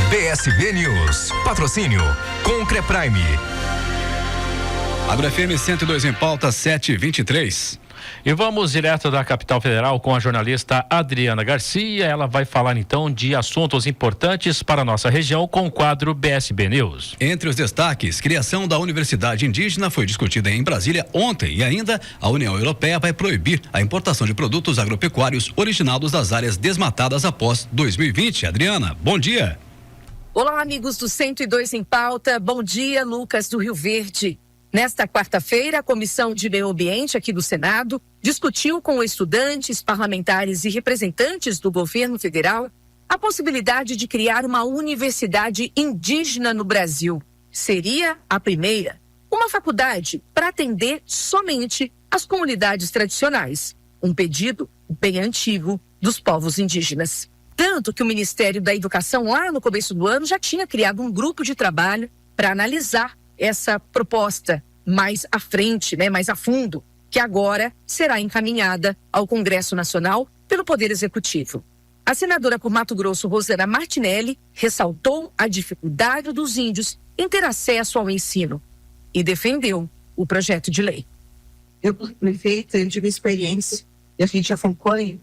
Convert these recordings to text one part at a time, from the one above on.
PSB News. Patrocínio Concreprime. Agro FM 102 em pauta, 7h23. E vamos direto da capital federal com a jornalista Adriana Garcia. Ela vai falar então de assuntos importantes para a nossa região com o quadro PSB News. Entre os destaques, criação da Universidade Indígena foi discutida em Brasília ontem e ainda a União Europeia vai proibir a importação de produtos agropecuários originados das áreas desmatadas após 2020. Adriana, bom dia. Olá, amigos do 102 em pauta. Bom dia, Lucas do Rio Verde. Nesta quarta-feira, a Comissão de Meio Ambiente aqui do Senado discutiu com estudantes, parlamentares e representantes do governo federal a possibilidade de criar uma universidade indígena no Brasil. Seria a primeira, uma faculdade para atender somente as comunidades tradicionais, um pedido bem antigo dos povos indígenas. Tanto que o Ministério da Educação, lá no começo do ano, já tinha criado um grupo de trabalho para analisar essa proposta mais à frente, mais a fundo, que agora será encaminhada ao Congresso Nacional pelo Poder Executivo. A senadora por Mato Grosso, Rosana Martinelli, ressaltou a dificuldade dos índios em ter acesso ao ensino e defendeu o projeto de lei. Eu, prefeita, eu tive experiência e a gente acompanha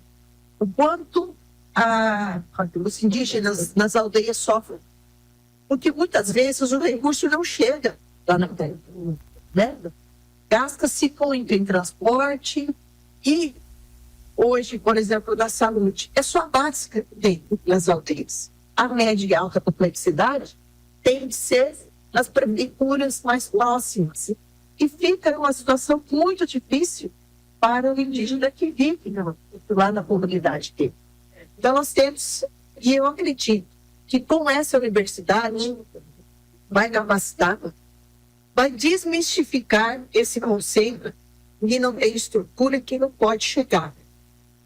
o quanto os indígenas nas aldeias sofrem. Porque muitas vezes o recurso não chega lá na terra, né? Gasta-se muito em transporte e hoje, por exemplo, da saúde, é só a básica que tem nas aldeias. A média e alta complexidade tem que ser nas prefeituras mais próximas. E fica uma situação muito difícil para o indígena que vive lá na comunidade dele. Então nós temos, e eu acredito, que com essa universidade vai capacitar, vai desmistificar esse conceito que não tem estrutura, que não pode chegar.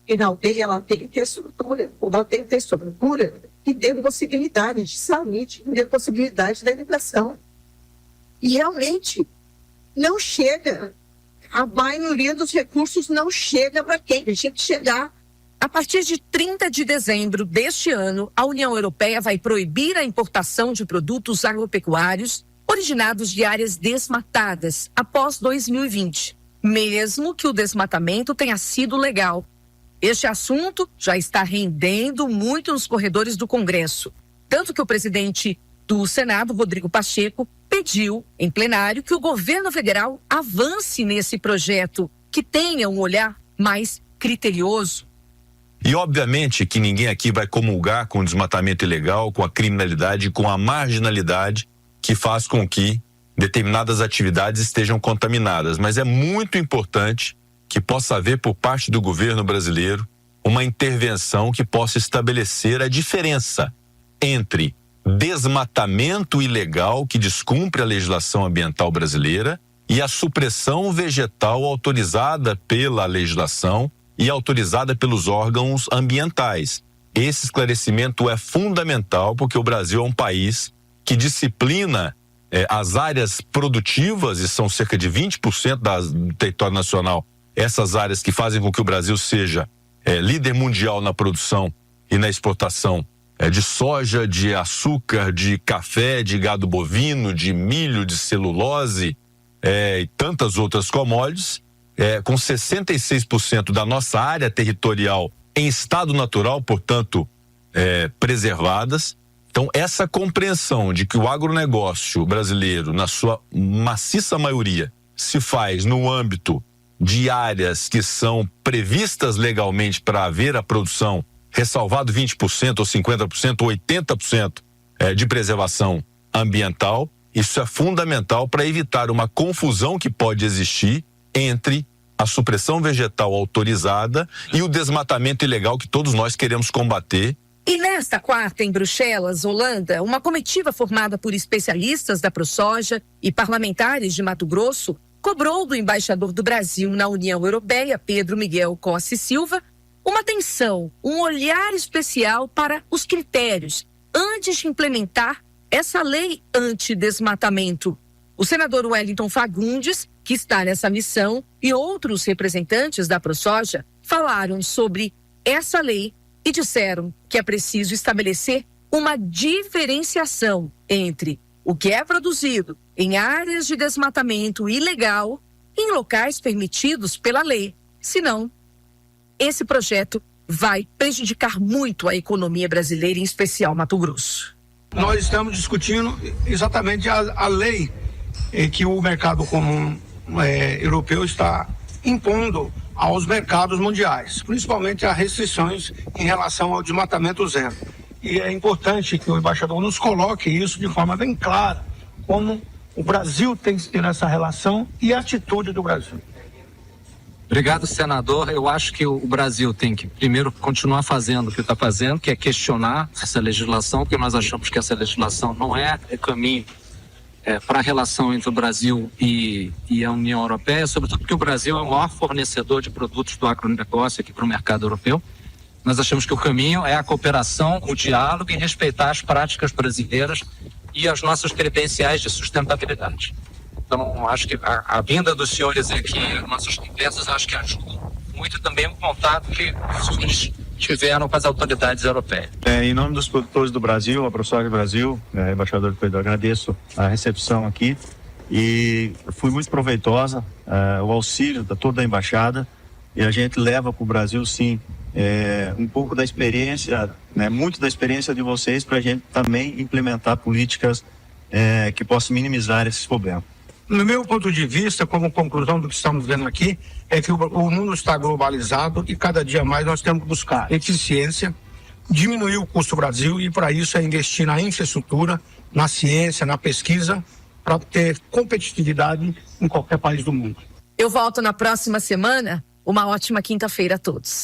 E na aldeia ela tem que ter estrutura, ela tem que ter estrutura que dê possibilidade de saúde, que dê possibilidade da educação. E realmente não chega, a maioria dos recursos não chega para quem tinha que chegar. A partir de 30 de dezembro deste ano, a União Europeia vai proibir a importação de produtos agropecuários originados de áreas desmatadas após 2020, mesmo que o desmatamento tenha sido legal. Este assunto já está rendendo muito nos corredores do Congresso, tanto que o presidente do Senado, Rodrigo Pacheco, pediu em plenário que o governo federal avance nesse projeto, que tenha um olhar mais criterioso. E obviamente que ninguém aqui vai comulgar com o desmatamento ilegal, com a criminalidade, com a marginalidade que faz com que determinadas atividades estejam contaminadas. Mas é muito importante que possa haver por parte do governo brasileiro uma intervenção que possa estabelecer a diferença entre desmatamento ilegal que descumpre a legislação ambiental brasileira e a supressão vegetal autorizada pela legislação e autorizada pelos órgãos ambientais. Esse esclarecimento é fundamental porque o Brasil é um país que disciplina as áreas produtivas, e são cerca de 20% do território nacional, essas áreas que fazem com que o Brasil seja líder mundial na produção e na exportação de soja, de açúcar, de café, de gado bovino, de milho, de celulose e tantas outras commodities. Com 66% da nossa área territorial em estado natural, portanto, preservadas. Então, essa compreensão de que o agronegócio brasileiro, na sua maciça maioria, se faz no âmbito de áreas que são previstas legalmente para haver a produção, ressalvado 20% ou 50% ou 80% de preservação ambiental, isso é fundamental para evitar uma confusão que pode existir entre a supressão vegetal autorizada e o desmatamento ilegal que todos nós queremos combater. E nesta quarta, em Bruxelas, Holanda, uma comitiva formada por especialistas da ProSoja e parlamentares de Mato Grosso cobrou do embaixador do Brasil na União Europeia, Pedro Miguel Costa e Silva, uma atenção, um olhar especial para os critérios antes de implementar essa lei antidesmatamento. O senador Wellington Fagundes, que está nessa missão, e outros representantes da ProSoja falaram sobre essa lei e disseram que é preciso estabelecer uma diferenciação entre o que é produzido em áreas de desmatamento ilegal e em locais permitidos pela lei. Senão, esse projeto vai prejudicar muito a economia brasileira, em especial Mato Grosso. Nós estamos discutindo exatamente a lei que o mercado comum europeu está impondo aos mercados mundiais, principalmente as restrições em relação ao desmatamento zero. E é importante que o embaixador nos coloque isso de forma bem clara, como o Brasil tem que ter essa relação e a atitude do Brasil. Obrigado, senador. Eu acho que o Brasil tem que, primeiro, continuar fazendo o que está fazendo, que é questionar essa legislação, porque nós achamos que essa legislação não é caminho para a relação entre o Brasil e a União Europeia, sobretudo porque o Brasil é o maior fornecedor de produtos do agronegócio aqui para o mercado europeu. Nós achamos que o caminho é a cooperação, o diálogo e respeitar as práticas brasileiras e as nossas credenciais de sustentabilidade. Então, acho que a vinda dos senhores aqui, nossas conversas, acho que ajudam muito também o contato que os senhores tiveram com as autoridades europeias. Em nome dos produtores do Brasil, a ProSoja Brasil, embaixador Pedro, agradeço a recepção aqui e foi muito proveitosa o auxílio da toda a embaixada, e a gente leva para o Brasil, sim, um pouco da experiência, muito da experiência de vocês, para a gente também implementar políticas que possam minimizar esses problemas. No meu ponto de vista, como conclusão do que estamos vendo aqui, é que o mundo está globalizado e cada dia mais nós temos que buscar eficiência, diminuir o custo do Brasil, e para isso é investir na infraestrutura, na ciência, na pesquisa, para ter competitividade em qualquer país do mundo. Eu volto na próxima semana. Uma ótima quinta-feira a todos.